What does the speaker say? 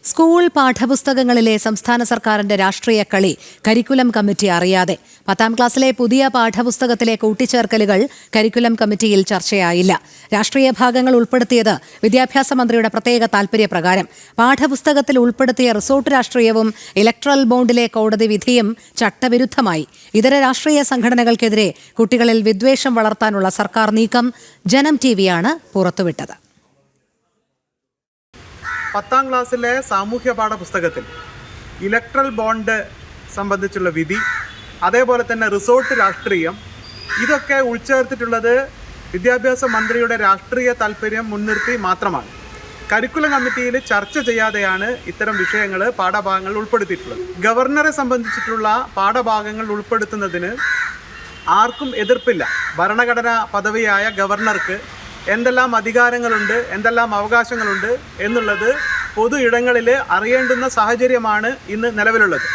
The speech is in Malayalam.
സ്കൂൾ പാഠപുസ്തകങ്ങളിലെ സംസ്ഥാന സർക്കാരിന്റെ രാഷ്ട്രീയ കളി കരിക്കുലം കമ്മിറ്റി അറിയാതെ 10ാം ക്ലാസ്സിലെ പുതിയ പാഠപുസ്തകത്തിലെ കൂട്ടിച്ചേർക്കലുകൾ കരിക്കുലം കമ്മിറ്റിയിൽ ചർച്ചയായില്ല. രാഷ്ട്രീയ ഭാഗങ്ങൾ ഉൾപ്പെടുത്തിയത് വിദ്യാഭ്യാസ മന്ത്രിയുടെ പ്രത്യേക താൽപര്യപ്രകാരം. പാഠപുസ്തകത്തിൽ ഉൾപ്പെടുത്തിയ റിസോർട്ട് രാഷ്ട്രീയവും ഇലക്ട്രൽ ബോണ്ടിലെ കോടതി വിധിയും ചട്ടവിരുദ്ധമായി. ഇതര രാഷ്ട്രീയ സംഘടനകൾക്കെതിരെ കുട്ടികളിൽ വിദ്വേഷം വളർത്താനുള്ള സർക്കാർ നീക്കം ജനം ടിവിയാണ് പുറത്തുവിട്ടത്. 10ാം ക്ലാസ്സിലെ സാമൂഹ്യ പാഠപുസ്തകത്തിൽ ഇലക്ട്രൽ ബോണ്ട് സംബന്ധിച്ചുള്ള വിധി, അതേപോലെ തന്നെ റിസോർട്ട് രാഷ്ട്രീയം, ഇതൊക്കെ ഉൾച്ചേർത്തിട്ടുള്ളത് വിദ്യാഭ്യാസ മന്ത്രിയുടെ രാഷ്ട്രീയ താൽപ്പര്യം മുൻനിർത്തി മാത്രമാണ്. കരിക്കുലം കമ്മിറ്റിയിൽ ചർച്ച ചെയ്യാതെയാണ് ഇത്തരം വിഷയങ്ങൾ പാഠഭാഗങ്ങൾ ഉൾപ്പെടുത്തിയിട്ടുള്ളത്. ഗവർണറെ സംബന്ധിച്ചിട്ടുള്ള പാഠഭാഗങ്ങൾ ഉൾപ്പെടുത്തുന്നതിന് ആർക്കും എതിർപ്പില്ല. ഭരണഘടനാ പദവിയായ ഗവർണർക്ക് എന്തെല്ലാം അധികാരങ്ങളുണ്ട്, എന്തെല്ലാം അവകാശങ്ങളുണ്ട് എന്നുള്ളത് പൊതു ഇടങ്ങളിൽ അറിയേണ്ടുന്ന സാഹചര്യമാണ് ഇന്ന് നിലവിലുള്ളത്.